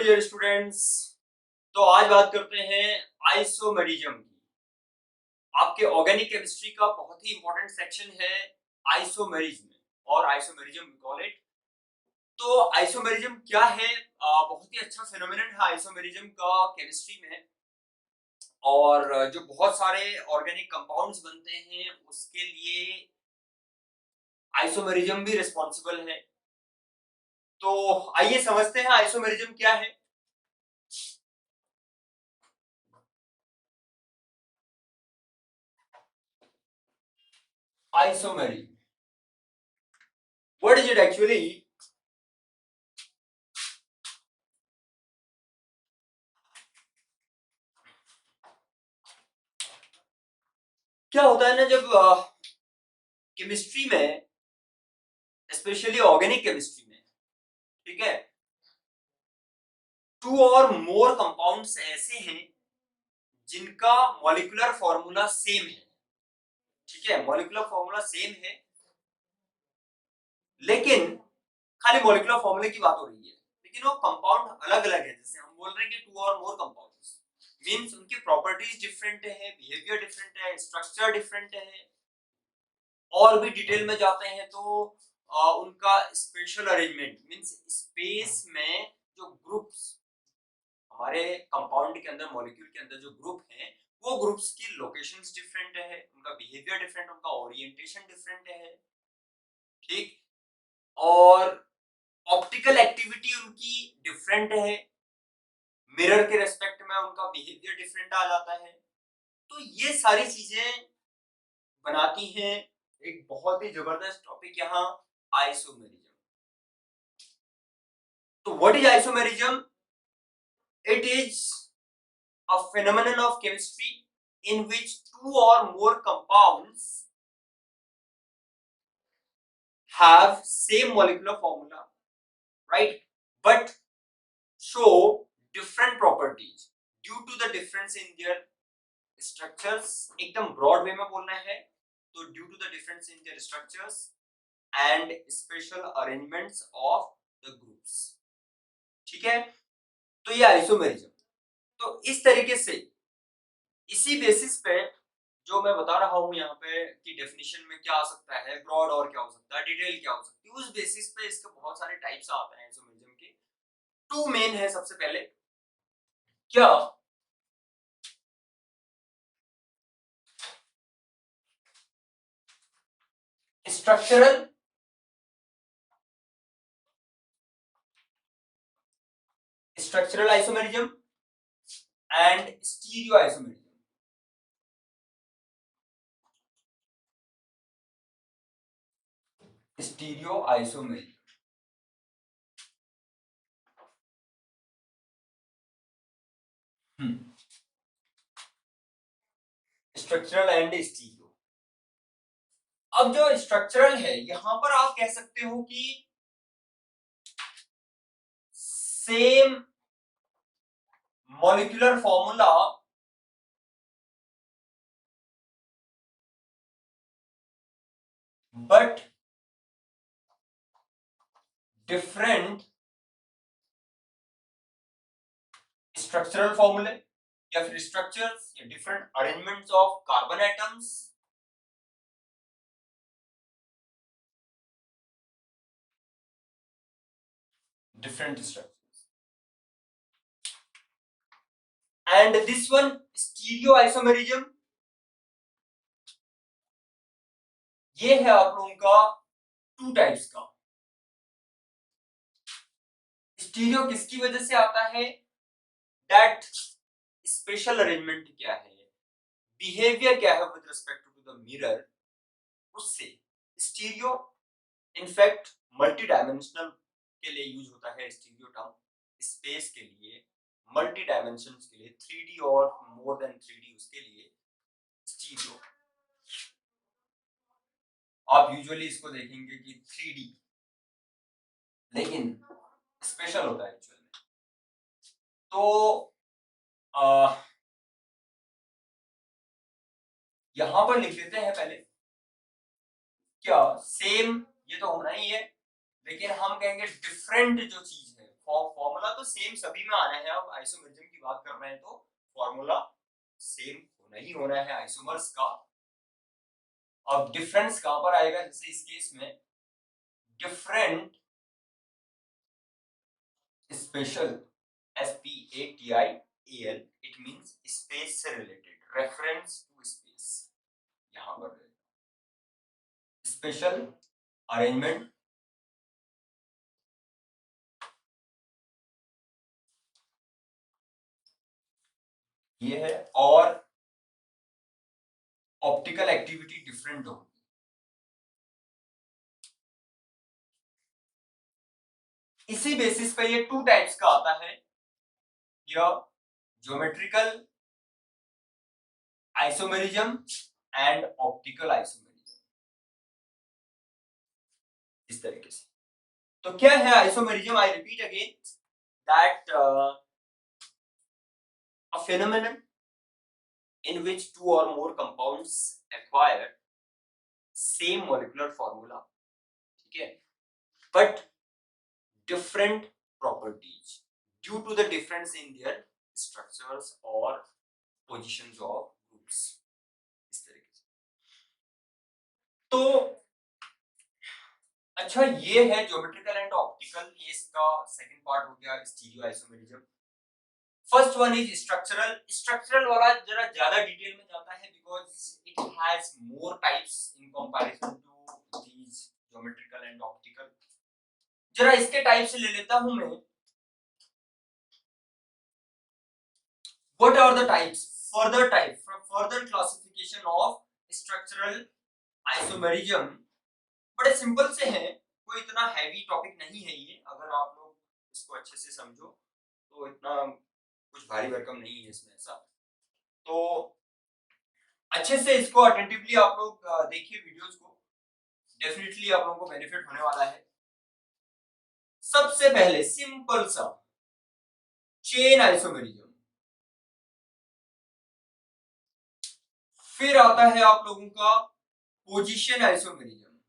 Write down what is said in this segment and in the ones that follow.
Dear students, तो आज बात करते हैं आइसोमेरिज्म की। आपके ऑर्गेनिक केमिस्ट्री का बहुत ही इंपॉर्टेंट सेक्शन है आइसोमेरिज्म और आइसोमेरिज्म वी कॉल इट। तो आइसोमेरिज्म क्या है? बहुत ही अच्छा फेनोमेनन है आइसोमेरिज्म का केमिस्ट्री में। और जो बहुत सारे ऑर्गेनिक कंपाउंड्स बनते हैं उसके लिए आइसोमेरिज्म भी रिस्पॉन्सिबल है। तो आइए समझते हैं आइसोमेरिज्म क्या है। Isomerism, what is it actually? क्या होता है ना, जब केमिस्ट्री में, स्पेशली ऑर्गेनिक केमिस्ट्री में, ठीक है, टू और मोर कंपाउंड्स ऐसे हैं जिनका मॉलिक्यूलर फॉर्मूला सेम है। ठीक है, मॉलिक्यूलर फॉर्मूला सेम है, लेकिन खाली मॉलिक्यूलर फॉर्मूले की बात हो रही है, लेकिन वो कंपाउंड अलग अलग है। जैसे हम बोल रहे हैं कि टू और मोर कंपाउंड्स मींस उनकी प्रॉपर्टीज डिफरेंट है, बिहेवियर डिफरेंट है, स्ट्रक्चर डिफरेंट है। और भी डिटेल में जाते हैं तो उनका स्पेशल अरेंजमेंट मींस स्पेस में जो ग्रुप्स हमारे कंपाउंड के अंदर, मॉलिक्यूल के अंदर जो ग्रुप हैं, वो ग्रुप्स की लोकेशंस डिफरेंट है, उनका बिहेवियर डिफरेंट, उनका ओरिएंटेशन डिफरेंट है। ठीक। और ऑप्टिकल एक्टिविटी उनकी डिफरेंट है, मिरर के रेस्पेक्ट में उनका बिहेवियर डिफरेंट आ जाता है। तो ये सारी चीजें बनाती हैं एक बहुत ही जबरदस्त टॉपिक यहाँ, आइसोमेरिज्म। तो what is isomerism? It is a phenomenon of chemistry in which two or more compounds have same molecular formula, right, but show different properties due to the difference in their structures। एकदम broad way में बोलना है तो due to the difference in their structures and special arrangements of the groups। ठीक है, तो ये isomerism. तो इस तरीके से, इसी बेसिस पे जो मैं बता रहा हूँ यहाँ पे कि डेफिनेशन में क्या आ सकता है, ब्रॉड और क्या हो सकता है, डिटेल क्या हो सकती है, उस बेसिस पे इसके बहुत सारे टाइप्स आते हैं आइसोमेरिज्म के। टू मेन है। सबसे पहले क्या, structural structural isomerism and stereo isomerism. Stereo isomerism, structural and stereo. अब जो स्ट्रक्चरल है, यहां पर आप कह सकते हो कि same molecular formula but different structural फॉर्मूले, या फिर स्ट्रक्चर्स या different arrangements of carbon atoms, different structures. And this one stereo isomerism, ये है आप लोगों का टू टाइप्स का। स्टीरियो किसकी वजह से आता है? दैट स्पेशल अरेंजमेंट क्या है, बिहेवियर क्या है with respect to the mirror, उससे स्टीरियो। इनफैक्ट मल्टी डायमेंशनल के लिए यूज होता है स्टीरियो टर्म, स्पेस के लिए, मल्टी डायमेंशंस के लिए, 3D और मोर देन 3D, उसके लिए स्टीरियो। आप यूजुअली इसको देखेंगे कि 3D, लेकिन स्पेशल होता है एक्चुअल में। तो यहां पर लिख देते हैं पहले, क्या सेम, ये तो होना ही है, लेकिन हम कहेंगे डिफरेंट जो चीज है, फॉर्मूला तो सेम सभी में आना है। अब आइसोमेरिज्म की बात कर रहे हैं तो फॉर्मूला सेम होना ही होना है आइसोमर्स का। अब डिफरेंस कहां पर आएगा, जैसे इस केस में different special, SPATIAL, it means space से रिलेटेड, रेफरेंस टू स्पेस। यहां पर स्पेशल अरेंजमेंट ये है, और ऑप्टिकल एक्टिविटी डिफरेंट होगी। इसी बेसिस पे ये टू टाइप्स का आता है, या geometrical isomerism and optical isomerism, इस तरीके से। तो क्या है isomerism? I repeat again that a phenomenon in which two or more compounds acquire same molecular formula, ठीक है, but different properties due to the difference in their structures or positions of groups, इस तरीके से। तो अच्छा, ये है geometrical and optical, ये इसका सेकंड पार्ट हो गया stereo isomerism. First one is structural. Structural वाला जरा ज्यादा डिटेल में जाता है because it has more types in comparison to these geometrical and optical. जरा इसके टाइप से ले लेता हूं मैं। What are the types? Further type, further classification of structural isomerism बड़े सिंपल से हैं, कोई इतना हैवी टॉपिक नहीं है ये। अगर आप लोग इसको अच्छे से समझो तो इतना कुछ भारी भरकम नहीं है इसमें ऐसा। तो अच्छे से इसको अटेंटिवली आप लोग देखिए वीडियोस को, डेफिनेटली आप लोगों को बेनिफिट होने वाला है। सबसे पहले सिंपल सा चेन आइसोमेरिज्म, फिर आता है आप लोगों का position isomerism.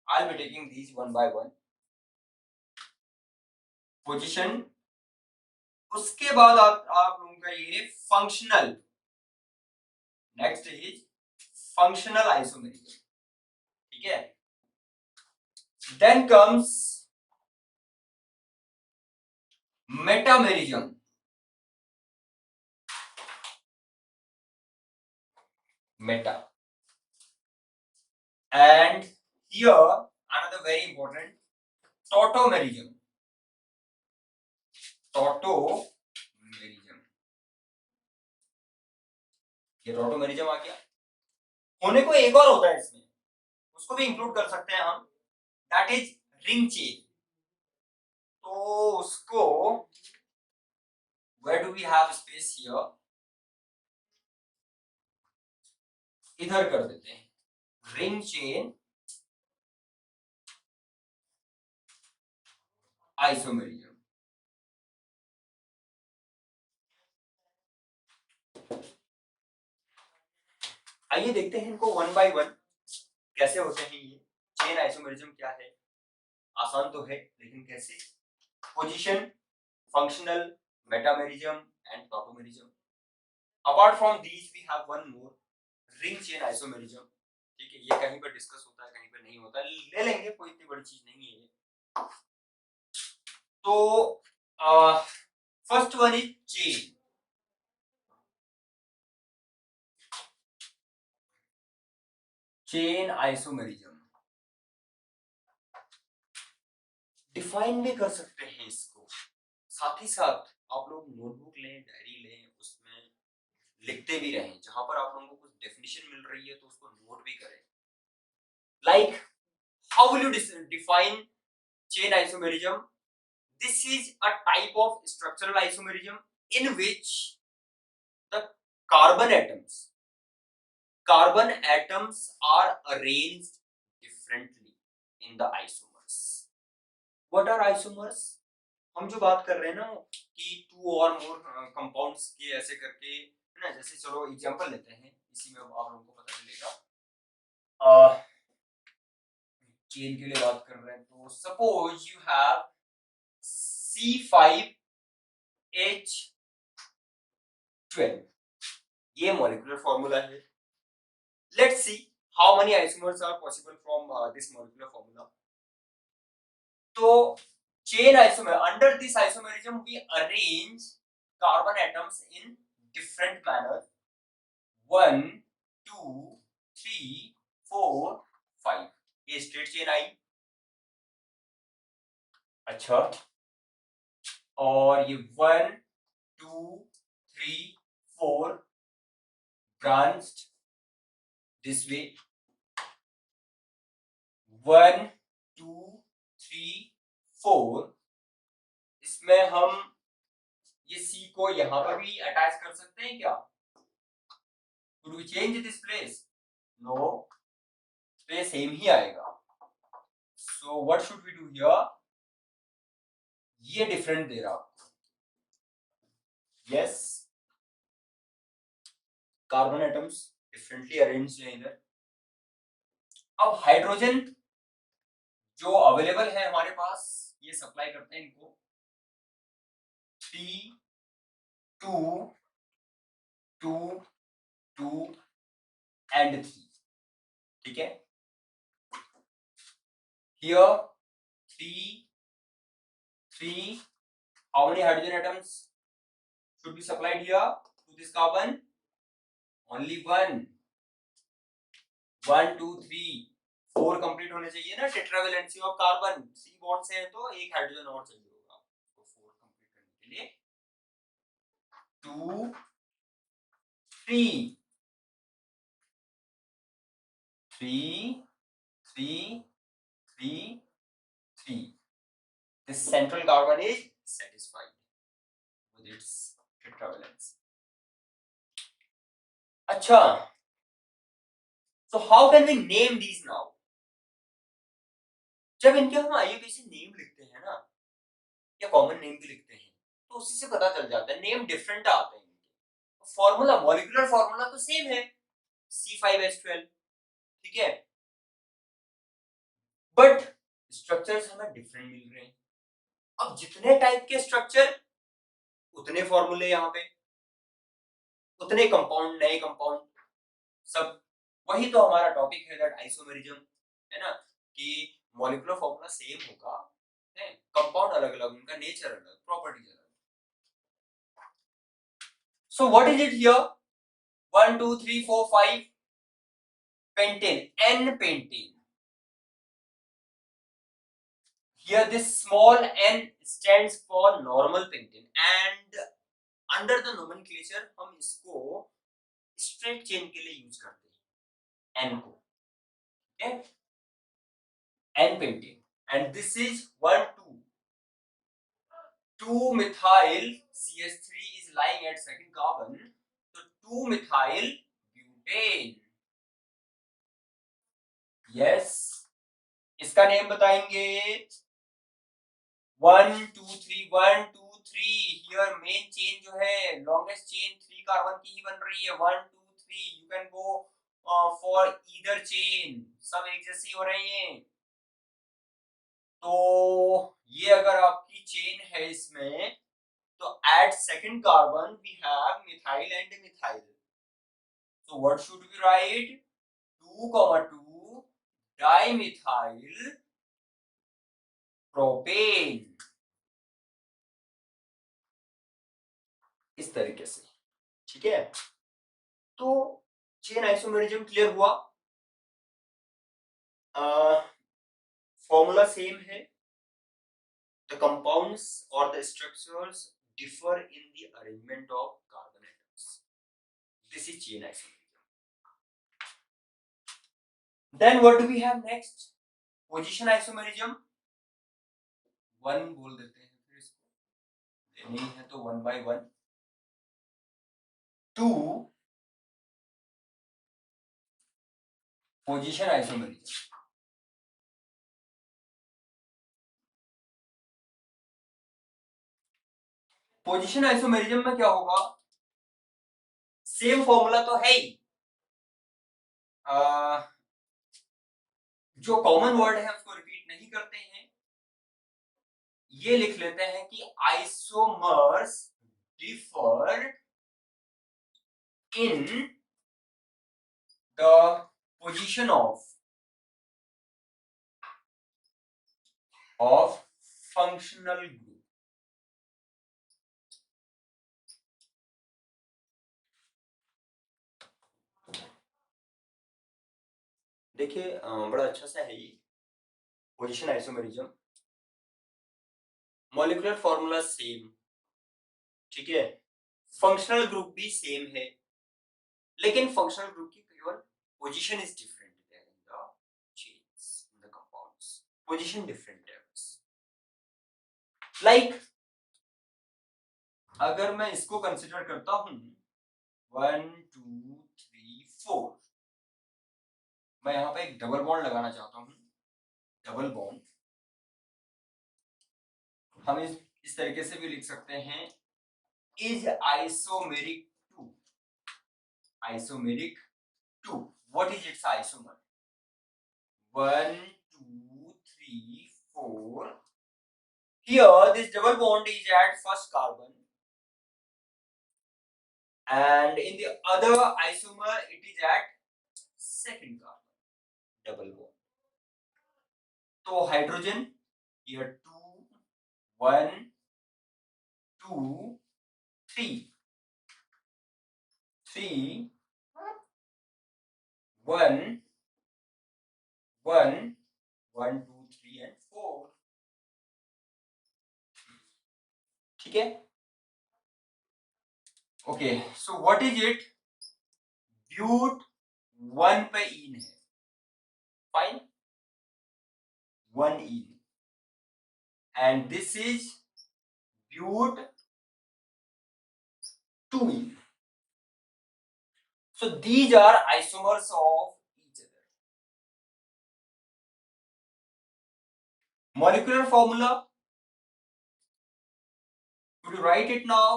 I will be taking these one by one. Position, उसके बाद आप लोगों का ये functional, next is functional isomerism, ठीक है। Then comes metamerism, meta, and here another very important tautomerism, tautomerism, ये tautomerism आ गया। होने को एक और होता है इसमें, उसको भी इंक्लूड कर सकते हैं हम, दैट इज रिंग चेन। तो उसको where do we have space here, इधर कर देते हैं, रिंग चेन आइसोमेरिज्म। आइए देखते हैं इनको वन बाय वन कैसे होते हैं ये। चेन आइसोमेरिज्म क्या है? आसान तो है लेकिन कैसे? Position, functional, metamerism and tautomerism. Apart from these we have one more, ring chain isomerism, ठीक है। ये कहीं पर डिस्कस होता है, कहीं पर नहीं होता, ले लेंगे, कोई इतनी बड़ी चीज नहीं है ये। तो first one is chain. Chain isomerism define भी कर सकते हैं इसको, साथ ही साथ आप लोग नोटबुक लें, डायरी लें, उसमें लिखते भी रहें। जहां पर आप लोगों को कुछ डेफिनेशन मिल रही है तो उसको नोट भी करें। Like how will you define chain isomerism? This is a type of structural isomerism in which the carbon atoms are arranged differently in the isomers. What are isomers? हम जो बात कर रहे हैं ना कि टू और मोर कंपाउंड्स के ऐसे करके, है ना, जैसे चलो एग्जांपल लेते हैं, इसी में आप लोगों को पता चलेगा। चेन के लिए बात कर रहे हैं तो सपोज यू हैव C5H12, ये मॉलिक्यूलर फॉर्मूला है. Let's see how many isomers are possible from this molecular formula. तो chain isomer, under this isomerism we arrange carbon atoms in different manner. 1 2 3 4 5, ये स्ट्रेट चेन आई. अच्छा, और ये 1 2 3 4 branched this way. 1 2 3 4, इसमें हम ये C को यहां पर भी अटैच कर सकते हैं क्या? Could we change this place? No, तो ये सेम ही आएगा. So what should we do here? ये डिफरेंट दे रहा. Yes, carbon atoms differently arranged है इधर. अब हाइड्रोजन जो अवेलेबल है हमारे पास, ये सप्लाई करते हैं इनको 3 2 2 2 and 3. ठीक है, here 3 3, how many hydrogen atoms should be supplied here to this carbon? Only 1 1 2 3 4 complete होने चाहिए ना. टेट्रावेलेंसी ऑफ कार्बन, 3 बॉन्ड से है तो एक हाइड्रोजन और चाहिए होगा. तो 4 कंप्लीट करने के लिए 2 3 3 3 3 3. This central carbon is satisfied with its tetravalence. अच्छा, so how can we name these now? जब इनके हम IUPAC नेम लिखते हैं ना, या कॉमन नेम भी लिखते हैं, तो उसी से पता चल जाता है. नेम डिफरेंट आते हैं इनके. फॉर्मूला, मॉलिक्यूलर फॉर्मूला तो सेम है, C5H12. ठीक है, बट स्ट्रक्चर्स हमें डिफरेंट मिल रहे हैं. अब जितने टाइप के स्ट्रक्चर उतने फॉर्मूले, यहाँ पे उतने कंपाउंड, नए कंपाउंड, सब. वही तो हमारा टॉपिक है, दैट आइसोमेरिज्म, है ना, कि मॉलिक्यूलर फॉर्मूला सेम होगा, है, कंपाउंड अलग अलग, उनका नेचर अलग, प्रॉपर्टीज अलग. सो what is it here? 1 2 3 4 5 pentane, N pentane. Here this small n stands for normal pentane, and under the nomenclature हम इसको स्ट्रेट चेन के लिए यूज करते हैं n को. okay, n pentane, and this is 1 2 methyl CH3 is lying at second carbon, so 2 methyl butane. yes, इसका name बताएंगे. 1 2 3 1 2 3. Here main chain जो है, लॉन्गेस्ट चेन 3 कार्बन की ही बन रही है. 1 2 3, you can go for either chain, सब एक जैसी हो रही हैं. तो ये अगर आपकी चेन है इसमें, तो at second carbon we have methyl and methyl. So what should we write? 2,2 dimethyl propane. इस तरीके से. ठीक है, तो चेन आइसोमेरिज्म क्लियर हुआ. फॉर्मूला सेम है. The compounds or the structures differ in the arrangement of carbon atoms. This is chain isomerism. Then what do we have next? Position isomerism. 1 बोल देते हैं, फिर इसको नहीं है तो 1 by 1. 2 position isomerism. Position isomerism में क्या होगा? सेम फॉर्मूला तो है ही. जो कॉमन वर्ड है उसको रिपीट नहीं करते हैं. ये लिख लेते हैं कि isomers differ in the position of functional group. देखिए बड़ा अच्छा सा है ये position isomerism. Molecular formula same, ठीक है, फंक्शनल ग्रुप भी सेम है, लेकिन फंक्शनल ग्रुप की केवल position is different there in the chains in the compounds, position different है बस। लाइक अगर मैं इसको कंसीडर करता हूं 1 2 3 4, मैं यहां पे एक डबल बॉन्ड लगाना चाहता हूं, डबल बॉन्ड हम इस तरीके से भी लिख सकते हैं, is isomeric to, isomeric to, what is its isomer, 1 2 3 4, here this double bond is at first carbon and in the other isomer it is at second carbon, double bond. तो hydrogen here 2 1 2 3 3 1 1 1 2 3 and 4, ठीक है। Okay so what is it, but 1 पे ene है, fine, 1 ene, and this is but 2 ene. So these are isomers of each other. Molecular formula, could you write it now?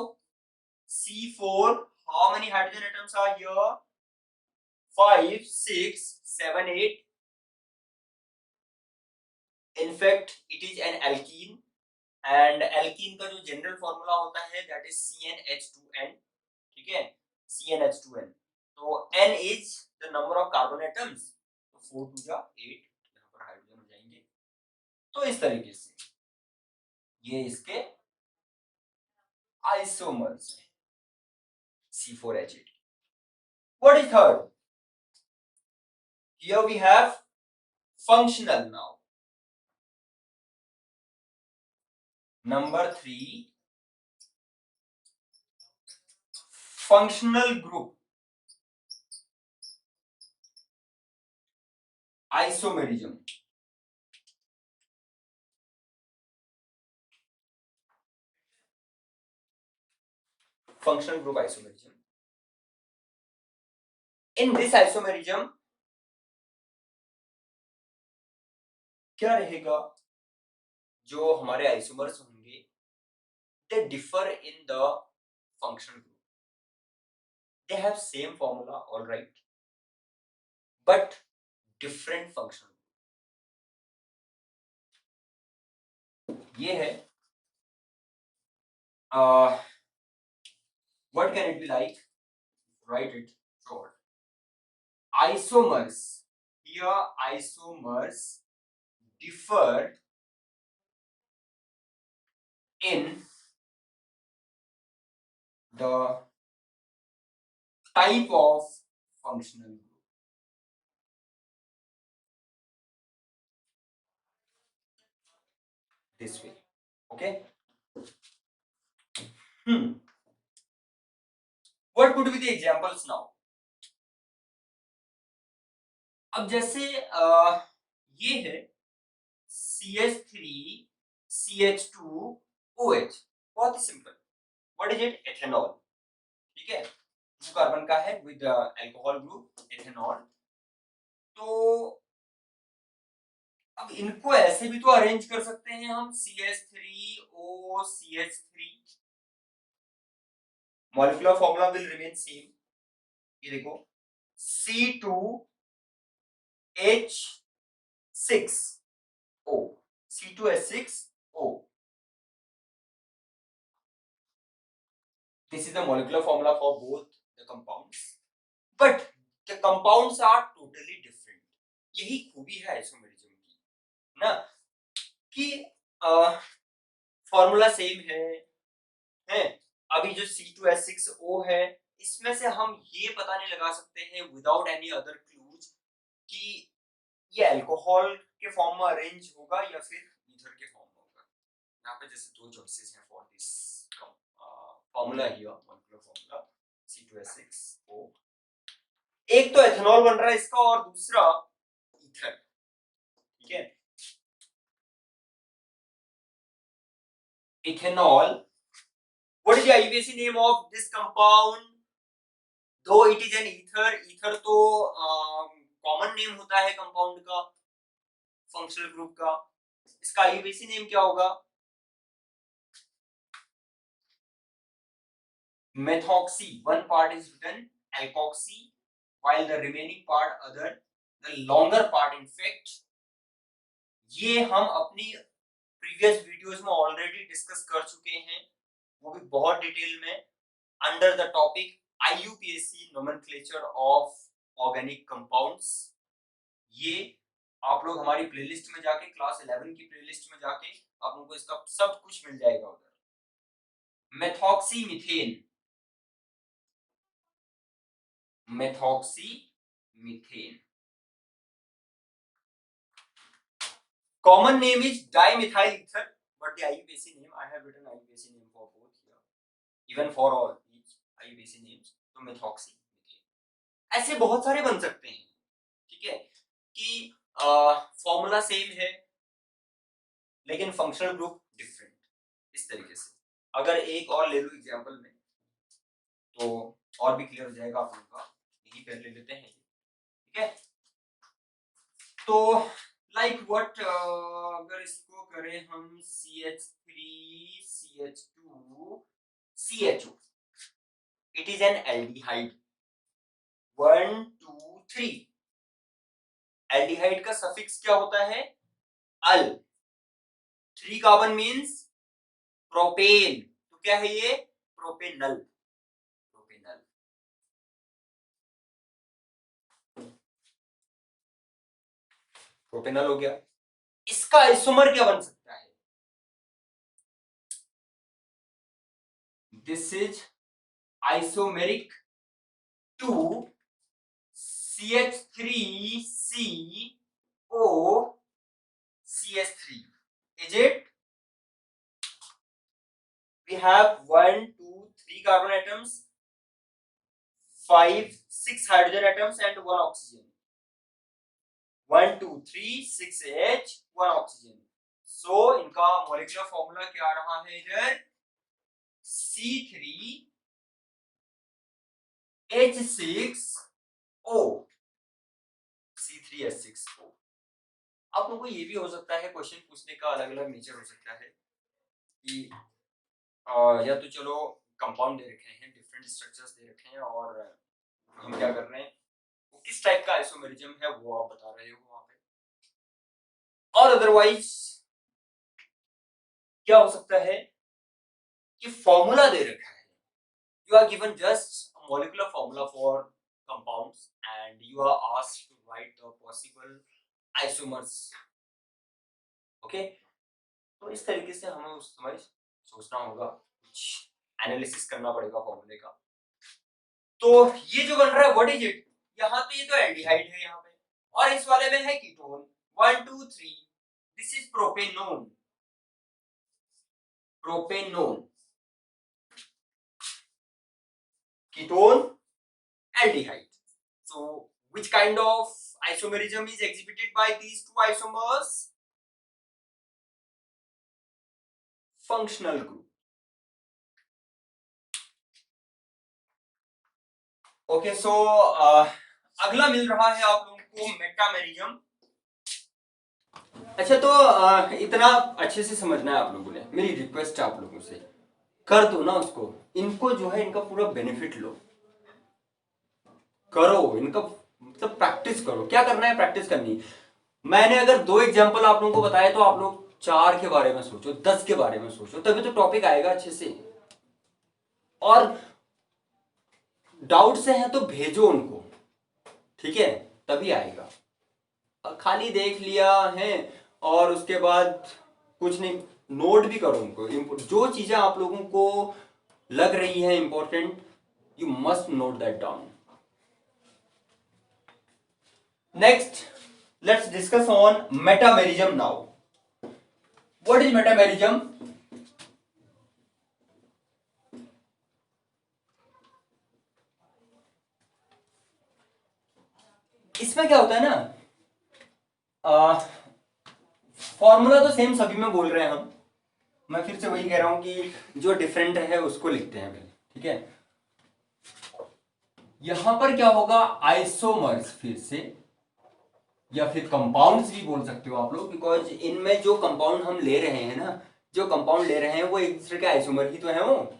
C4, how many hydrogen atoms are here? 5 6 7 8. In fact it is an alkene and alkene का जो general formula होता है that is CnH2n, ठीक है, CnH2n. तो n is the number of carbon atoms, तो 4 2 जा 8, यहाँ पर हाइड्रोजन हो जाएंगे। तो इस तरीके से ये इसके आइसोमर्स हैं, C4H8. What is third? Here we have functional now. Number 3, functional group, isomerism. Functional group isomerism. In this isomerism क्या रहेगा, जो हमारे आइसोमर्स होंगे they differ in the functional group. They have same formula, all right, but different functional group. ये है what can it be like? Write it short. Isomers, here isomers differ in the type of functional group. This way, okay. What could be the examples now? अब जैसे ये है CH3 CH2 OH, बहुत ही simple, what is it, ethanol, ठीक है, 2 carbon का है विद अल्कोहल ग्रुप एथेनॉल। तो अब इनको ऐसे भी तो अरेंज कर सकते हैं हम, CH3O CH3, molecular formula will remain same, ये देखो C2H6O, C2H6O, This is the molecular formula for both the compounds, but the compounds are totally different. यही खूबी है आइसोमेरिज्म की ना, कि फॉर्मूला सेम है। अभी जो C2H6O है, इसमें से हम ये पता नहीं लगा सकते हैं विदाउट एनी अदर क्लूज कि ये अल्कोहल के फॉर्म में अरेंज होगा या फिर ईथर के फॉर्म में होगा। यहाँ पे जैसे दो चॉइसेस हैं for this formula here, molecular formula C2H6O। एक तो एथेनॉल बन रहा है इसका और दूसरा ईथर, ठीक है। Ethanol, what is the IUPAC name of this compound? though it is an ether तो कॉमन नेम होता है कंपाउंड का, फंक्शनल ग्रुप का। इसका IUPAC नेम क्या होगा? methoxy. One part is written alkoxy while the remaining part other, the longer part in fact ये हम अपनी प्रीवियस वीडियोस में ऑलरेडी डिस्कस कर चुके हैं, वो भी बहुत डिटेल में, under the topic IUPAC nomenclature of organic compounds. ये आप लोग हमारी प्लेलिस्ट में जाके, क्लास 11 की प्लेलिस्ट में जाके आप लोगों को इसका सब कुछ मिल जाएगा उधर। Methoxy methane, methoxy methane, common name is dimethyl ether, but the IUPAC name I have written IUPAC name for both here, even for all each IUPAC names, तो methoxy मीथेन। ऐसे बहुत सारे बन सकते हैं, ठीक है, कि फॉर्मूला सेम है लेकिन फंक्शनल ग्रुप डिफरेंट, इस तरीके से। अगर एक और ले लो एग्जांपल में तो और भी क्लियर हो जाएगा आप लोगों का, यही कर ले लेते हैं, ठीक है। तो लाइक व्हाट, अगर इसको करें हम CH3 CH2 CHO, it is an aldehyde. 1 2 3, aldehyde का सफिक्स क्या होता है? अल। 3 कार्बन मींस प्रोपेन, तो क्या है ये? Propanal, propanal. प्रोपेनल हो गया। इसका आइसोमर क्या बन सकता है? This is isomeric to CH3CO CH3, is it? We have 1 2 3 carbon atoms, 5 6 hydrogen atoms and 1 oxygen. 1 2 3 6 H 1 oxygen. So इनका मोलिकुलर फॉर्मूला क्या आ रहा है इधर? C3H6O, C3H6O। आप लोगों को ये भी हो सकता है क्वेश्चन पूछने का अलग अलग नेचर हो सकता है कि या तो चलो कंपाउंड दे रखे हैं, डिफरेंट स्ट्रक्चर्स दे रखे हैं और हम क्या कर रहे हैं, वो किस टाइप का आइसोमेरिज्म है वो आप बता रहे हो वहां पे, और अदरवाइज क्या हो सकता है कि फॉर्मूला दे रखा है, you are given just a molecular formula for compounds and you are asked to write the possible isomers, okay. तो इस तरीके से हमें उस समय सोचना होगा, कुछ एनालिसिस करना पड़ेगा फॉर्मूले का। तो ये जो बन रहा है व्हाट इज इट? यहाँ पे ये तो एल्डिहाइड है यहाँ पे, और इस वाले में है ketone. 1 2 3, this is propanone, propanone, ketone, aldehyde. So which kind of isomerism is exhibited by these two isomers? Functional group. Okay, so अगला मिल रहा है आप लोगों को मेटामेरिज्म। अच्छा, तो इतना अच्छे से समझना है आप लोगों ने, मेरी रिक्वेस्ट है आप लोगों से, कर दो ना उसको, इनको जो है इनका पूरा बेनिफिट लो, करो इनका मतलब प्रैक्टिस करो। क्या करना है? प्रैक्टिस करनी। मैंने अगर 2 एग्जांपल आप लोगों को बताए तो आप लोग 4 के बारे में सोचो, 10 के बारे में सोचो, तभी तो टॉपिक आएगा अच्छे से। और डाउट से है तो भेजो उनको, ठीक है, तभी आएगा। खाली देख लिया है और उसके बाद कुछ नहीं, नोट भी करो उनको, जो चीजें आप लोगों को लग रही है important, you must note that down. Next let's discuss on metamerism now. What is metamerism? इसमें क्या होता है ना, फॉर्मूला तो सेम सभी में बोल रहे हैं हम, मैं फिर से वही कह रहा हूं कि जो डिफरेंट है उसको लिखते हैं पहले, ठीक है। यहां पर क्या होगा, आइसोमर्स फिर से, या फिर कंपाउंड्स भी बोल सकते हो आप लोग, बिकॉज इनमें जो कंपाउंड हम ले रहे हैं ना, जो कंपाउंड ले रहे हैं वो एक दूसरे के आइसोमर ही तो है। वो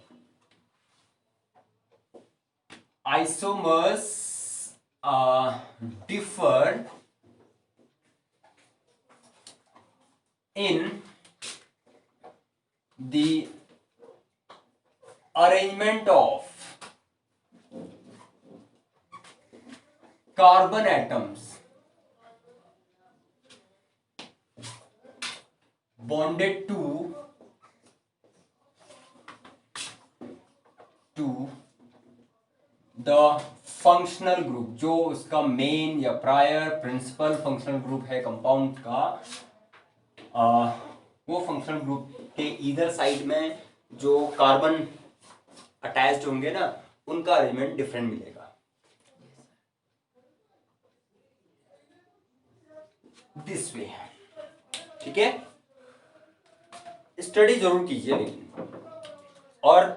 isomers differ in the arrangement of carbon atoms bonded to the functional group, जो उसका मेन या प्रायर प्रिंसिपल फंक्शनल ग्रुप है कंपाउंड का, वो फंक्शनल ग्रुप के इधर साइड में जो कार्बन अटैच्ड होंगे ना, उनका अरेंजमेंट डिफरेंट मिलेगा। दिस वे, ठीक है। स्टडी जरूर कीजिए लेकिन, और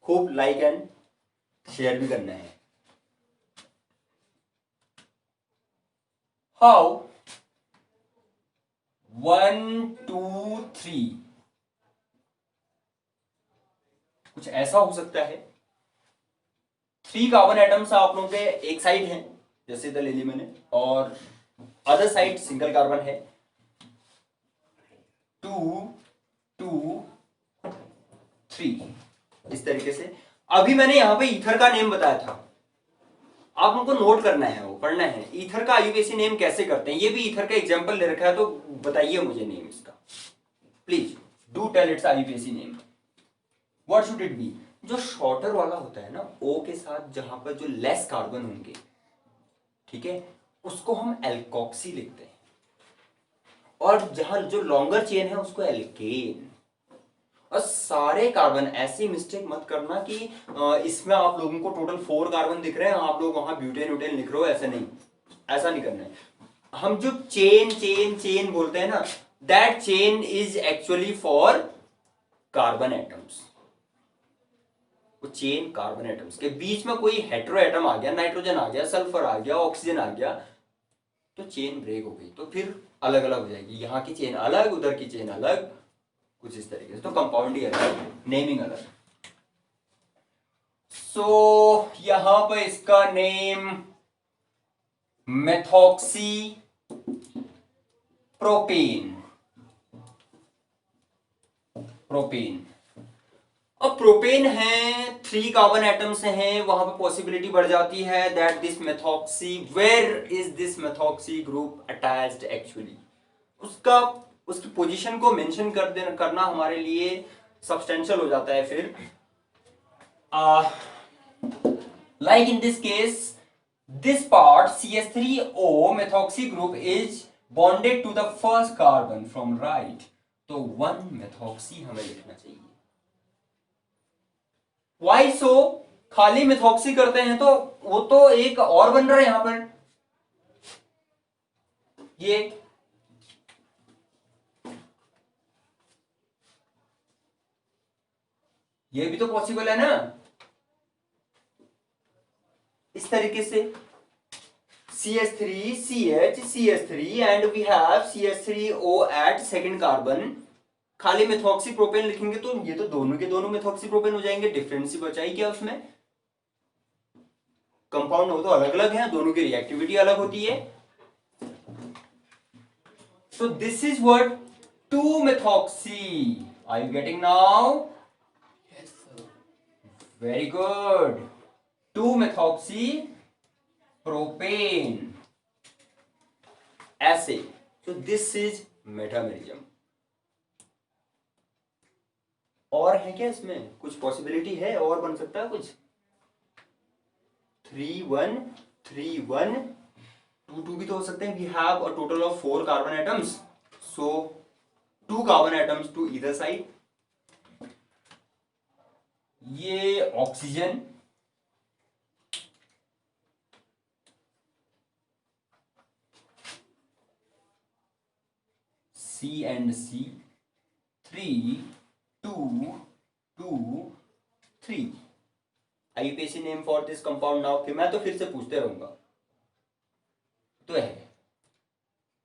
खूब लाइक एंड शेयर भी करना है। हाउ 1 2 3 कुछ ऐसा हो सकता है, 3 कार्बन एटम्स आप लोगों के एक साइड हैं, जैसे इधर ले ली मैंने, और अदर साइड सिंगल कार्बन है, 2 2 3, इस तरीके से। अभी मैंने यहां पे ईथर का नेम बताया था, आप उनको नोट करना है, वो पढ़ना है ईथर का आईयूपीएसी नेम कैसे करते हैं। ये भी ईथर का एग्जांपल ले रखा है, तो बताइए मुझे नेम इसका, please do tell its IUPAC name. What should it be? जो शॉर्टर वाला होता है ना, ओ के साथ जहां पर जो लेस कार्बन होंगे, ठीक है, उसको हम एल्कोक्सी लिखते हैं, और जहां जो लॉन्गर चेन है उसको एल्केन। और सारे कार्बन, ऐसी मिस्टेक मत करना कि इसमें आप लोगों को टोटल 4 कार्बन दिख रहे हैं, आप लोग वहां ब्यूटेन व्यूटेन लिख रहे हो, ऐसा नहीं, ऐसा नहीं करना है। हम जो चेन चेन चेन बोलते हैं ना, that chain is actually for carbon atoms. वो चेन कार्बन एटम्स के बीच में कोई हेटेरो एटम आ गया, नाइट्रोजन आ गया, सल्फर आ गया, ऑक्सीजन आ गया, तो चेन ब्रेक हो गई, तो फिर अलग अलग हो जाएगी, यहाँ की चेन अलग, उधर की चेन अलग, कुछ इस तरीके से। तो कंपाउंड ही अलग, नेमिंग अलग। सो यहां पर इसका नेम मेथॉक्सी प्रोपेन, प्रोपेन। अब प्रोपेन है, 3 कार्बन एटम्स हैं, वहां पे पॉसिबिलिटी बढ़ जाती है that this methoxy, where is this methoxy group attached actually, उसका उसकी पोजीशन को मेंशन कर देना, करना हमारे लिए सब्सटेंशियल हो जाता है फिर। Like in this case, this part CH3O methoxy group is bonded to the first carbon from right, तो 1 methoxy हमें लिखना चाहिए। Why so? खाली methoxy करते हैं तो वो तो एक और बन रहा है यहां पर, ये भी तो पॉसिबल है ना, इस तरीके से CH3 CH CH3 and we have CH3O at second carbon। खाली मेथॉक्सी प्रोपेन लिखेंगे तो ये तो दोनों के दोनों मेथॉक्सी प्रोपेन हो जाएंगे, डिफरेंस ही बचाई क्या उसमें, कंपाउंड हो तो अलग अलग है, दोनों की रिएक्टिविटी अलग होती है। So this is what 2 methoxy, are you getting now? Yes, sir. Very good, two methoxy propane, ऐसे। तो दिस इज मेटामेरिज्म। और है क्या इसमें कुछ पॉसिबिलिटी है, और बन सकता है कुछ? 3-1 2-2 भी तो हो सकते हैं। We have a total of 4 carbon atoms, so 2 carbon atoms to either side. ये oxygen, C and C, 3-2-2-3। IUPAC name for this compound now, फिर मैं तो फिर से पूछते रहूंगा। तो है,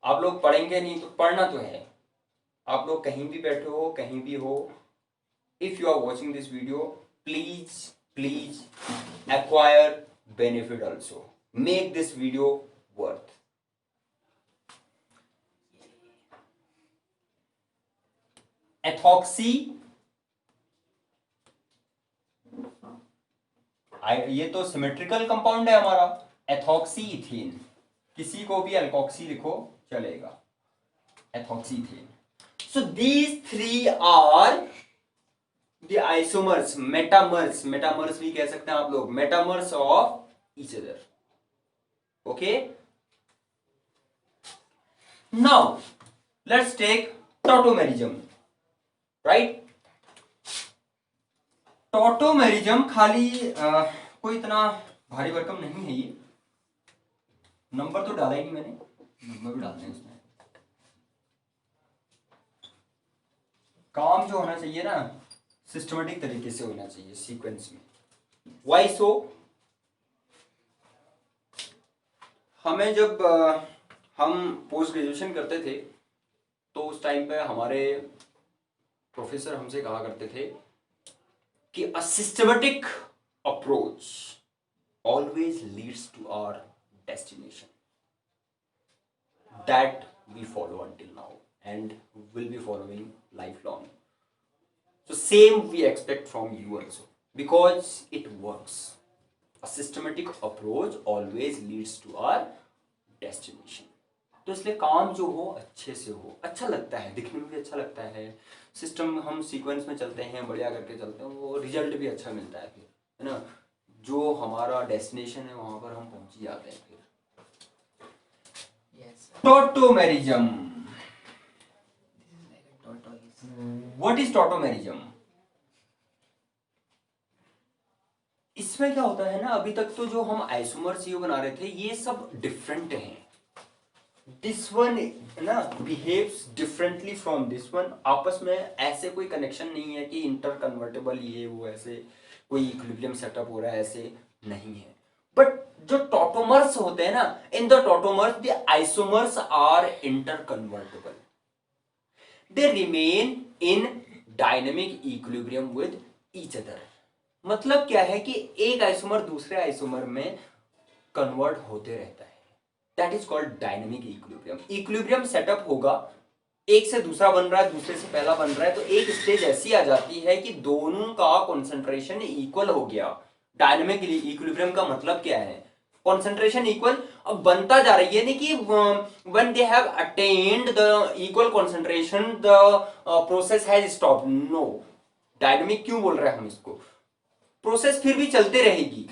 आप लोग पढ़ेंगे नहीं तो पढ़ना तो है। आप लोग कहीं भी बैठे हो, कहीं भी हो, if you are watching this video, please acquire benefit also, make this video worth। Ethoxy, ये तो सिमेट्रिकल कंपाउंड है हमारा, एथॉक्सी इथेन। किसी को भी अल्कोक्सी लिखो चलेगा, ethoxy ethane. So these 3 are the isomers, metamers भी कह सकते हैं आप लोग, metamers of each other. Okay, now let's take tautomerism, right. Tautomerism खाली कोई इतना भारी भरकम नहीं है ये। नंबर तो डाला ही नहीं मैंने, नंबर भी डालते हैं इसमें। काम जो होना चाहिए ना, सिस्टमेटिक तरीके से होना चाहिए, सीक्वेंस में। वाई सो? हमें जब हम पोस्ट ग्रेजुएशन करते थे तो उस टाइम पे हमारे प्रोफेसर हमसे कहा करते थे कि a systematic approach always leads to our destination, that we follow until now and will be following lifelong. So same we expect from you also, because it works. A systematic approach always leads to our destination. तो इसलिए काम जो हो अच्छे से हो, अच्छा लगता है, दिखने में भी अच्छा लगता है। सिस्टम हम सीक्वेंस में चलते हैं, बढ़िया करके चलते हैं, वो रिजल्ट भी अच्छा मिलता है फिर, है ना। जो हमारा डेस्टिनेशन है वहां पर हम पहुंच ही जाते हैं फिर। Tautomerism, what is tautomerism? इसमें क्या होता है ना, अभी तक तो जो हम आइसोमर्स ये बना रहे थे ये सब डिफरेंट हैं। दिस वन ना behaves differently from this one, आपस में ऐसे कोई कनेक्शन नहीं है कि इंटर कन्वर्टेबल ये वो, ऐसे कोई इक्विलिब्रियम सेटअप हो रहा है, ऐसे नहीं है। बट जो टॉटोमर्स होते हैं ना, in the tautomers the isomers are interconvertible, they remain in dynamic equilibrium with each other. मतलब क्या है कि एक आइसोमर दूसरे आइसोमर में कन्वर्ट होते रहता है, that is called dynamic equilibrium. Equilibrium setup होगा, एक से दूसरा बन रहा है, दूसरे से पहला बन रहा है, तो एक स्टेज ऐसी आ जाती है कि दोनों का कॉन्सेंट्रेशन इक्वल हो गया। डायनेमिक इक्विलिब्रियम का मतलब क्या है? Concentration equal. अब बनता जा रही है नहीं कि when they have attend the equal concentration the process has stopped, no. Dynamic क्यों बोल रहे हैं हम इसको? प्रोसेस फिर भी चलते रहेगी,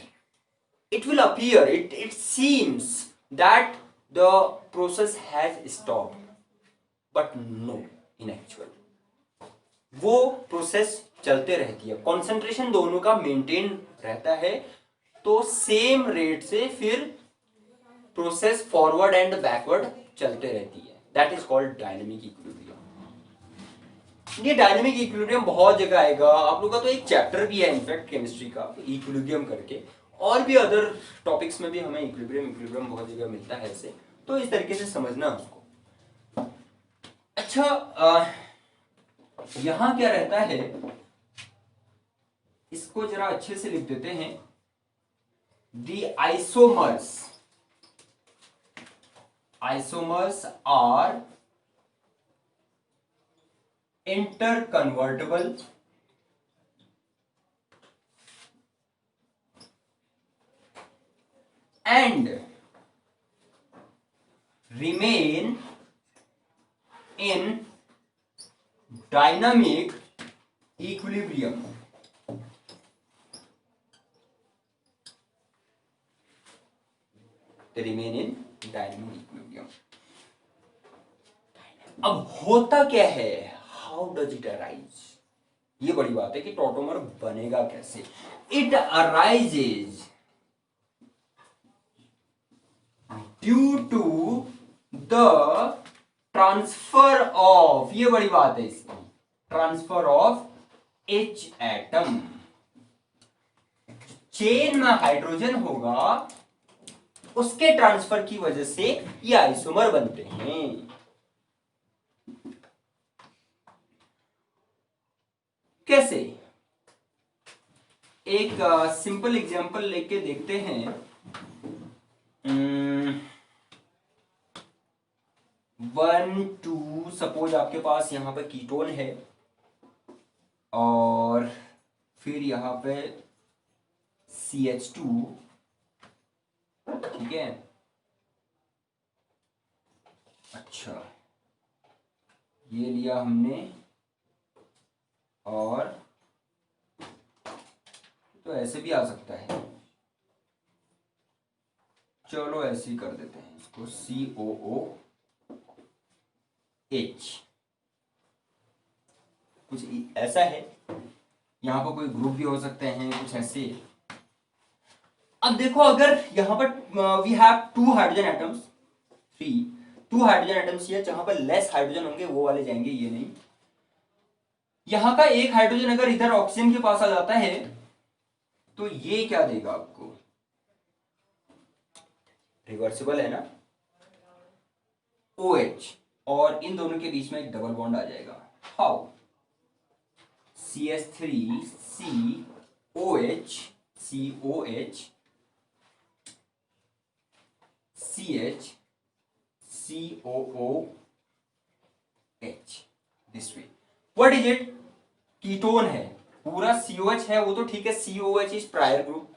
it will appear, it seems that the process has stopped, but no, in actual वो प्रोसेस चलते रहती है, कंसंट्रेशन दोनों का मेंटेन रहता है, तो सेम रेट से फिर प्रोसेस फॉरवर्ड एंड बैकवर्ड चलते रहती है, that is called dynamic equilibrium. ये डायनेमिक इक्विलिब्रियम बहुत जगह आएगा, आप लोगों का तो एक चैप्टर भी है इनफैक्ट केमिस्ट्री का, इक्विलिब्रियम करके, और भी अदर टॉपिक्स में भी हमें इक्विलिब्रियम बहुत जगह मिलता है ऐसे, तो इस तरीके से समझना उसको। अच्छा, यहां क्या रहता है, इसको जरा अच्छे से लिख देते हैं। The isomers are interconvertible and remain in dynamic equilibrium. They remain in dynamic equilibrium. अब होता क्या है, हाउ डज इट अराइज, ये बड़ी बात है कि टॉटोमर बनेगा कैसे. It arises due to the transfer of, ये बड़ी बात है इसकी, ट्रांसफर ऑफ H एटम. चेन में हाइड्रोजन होगा, उसके ट्रांसफर की वजह से ये आइसोमर बनते हैं. कैसे, एक सिंपल एग्जांपल लेके देखते हैं. 1 2 सपोज आपके पास यहां पे कीटोन है और फिर यहां पे CH2, ठीक है. अच्छा, ये लिया हमने और तो ऐसे भी आ सकता है, चलो ऐसे ही कर देते हैं इसको, COOH. कुछ ऐसा है, यहाँ पर कोई ग्रुप भी हो सकते हैं कुछ ऐसे. अब देखो, अगर यहाँ पर we have 2 hydrogen atoms, 2 hydrogen atoms है, जहां पर लेस हाइड्रोजन होंगे वो वाले जाएंगे, ये नहीं. यहां का एक हाइड्रोजन अगर इधर ऑक्सीजन के पास आ जाता है तो ये क्या देगा आपको, रिवर्सिबल है ना, OH, और इन दोनों के बीच में एक डबल बॉन्ड आ जाएगा. How, CH3COH COH CH this way. What is it, ketone है, पूरा COH है वो तो ठीक है, COH is prior group.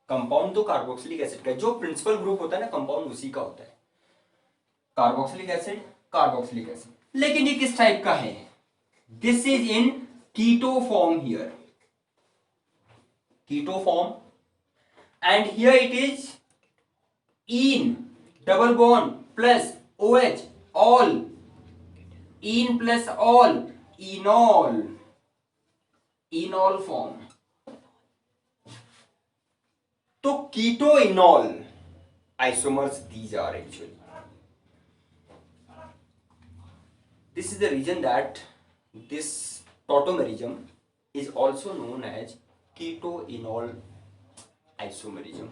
Compound तो कार्बोक्सिलिक एसिड का, जो प्रिंसिपल ग्रुप होता है ना कंपाउंड उसी का होता है, कार्बोक्सिलिक एसिड, कार्बोक्सिलिक एसिड. लेकिन ये किस टाइप का है, this is in keto form here, keto form, and here it is in double bond plus OH, ol, ene plus ol, enol, enol form. तो keto enol isomers these are actually. This is the reason that this tautomerism is also known as keto-enol isomerism,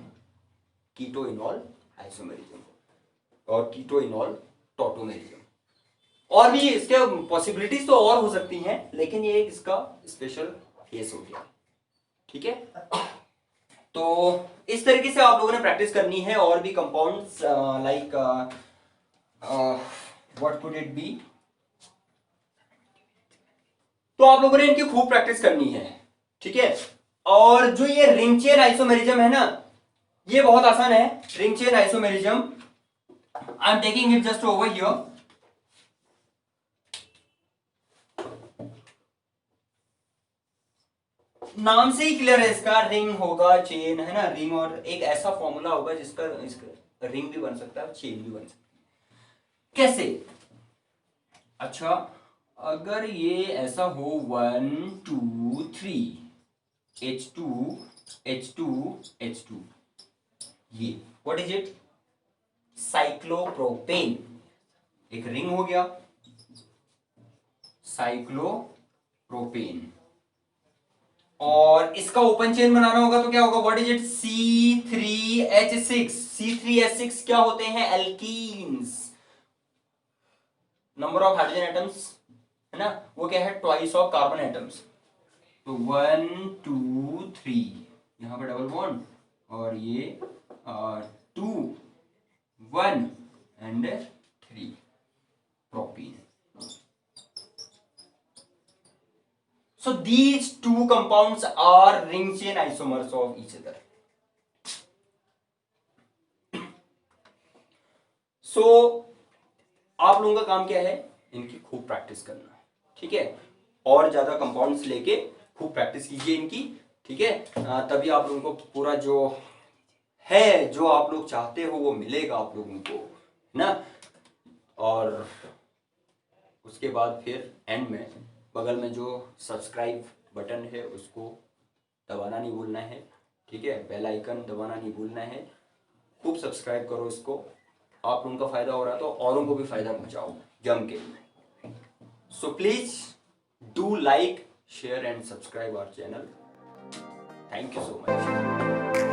keto-enol isomerism और keto-enol tautomerism. और भी इसके possibilities तो और हो सकती हैं, लेकिन ये एक इसका स्पेशल केस हो गया. ठीक है, तो इस तरीके से आप लोगों ने प्रैक्टिस करनी है. और भी compounds like what could it be, तो आप लोगों ने इनकी खूब प्रैक्टिस करनी है. ठीक है, और जो ये रिंग चेन आइसोमेरिज्म है ना, ये बहुत आसान है. Ring chain isomerism, I am taking it just over here. नाम से ही क्लियर है इसका, रिंग होगा, चेन है ना, रिंग, और एक ऐसा फॉर्मूला होगा जिसका इसका रिंग भी बन सकता है, चेन भी बन सकता है. कैसे, अच्छा, अगर ये ऐसा हो 1 2 3 H2 H2 H2, ये व्हाट इज इट, साइक्लोप्रोपेन. एक रिंग हो गया, साइक्लोप्रोपेन, और इसका ओपन चेन बनाना होगा तो क्या होगा, what is it, C3H6. C3H6 क्या होते हैं, alkenes. Number of hydrogen atoms है ना, वो क्या है, ट्वाइस ऑफ कार्बन एटम्स. तो 1 2 3, यहां पर डबल बॉन्ड, और ये 2 1 and 3 propene. So these two compounds are ring chain isomers of each other. सो आप लोगों का काम क्या है, इनकी खूब प्रैक्टिस करना, ठीक है, और ज़्यादा कंपाउंड्स लेके खूब प्रैक्टिस कीजिए इनकी, ठीक है, तभी आप लोगों को पूरा जो है, जो आप लोग चाहते हो वो मिलेगा आप लोगों को ना। और उसके बाद फिर एंड में बगल में जो सब्सक्राइब बटन है उसको दबाना नहीं भूलना है, ठीक है, बेल आइकन दबाना नहीं भूलना है, खूब सब्सक्राइब करो इसको, आप लोगों का फ़ायदा हो रहा है तो औरों को भी फ़ायदा पहुंचाओ जम के। So please do like, share and subscribe our channel. Thank you so much.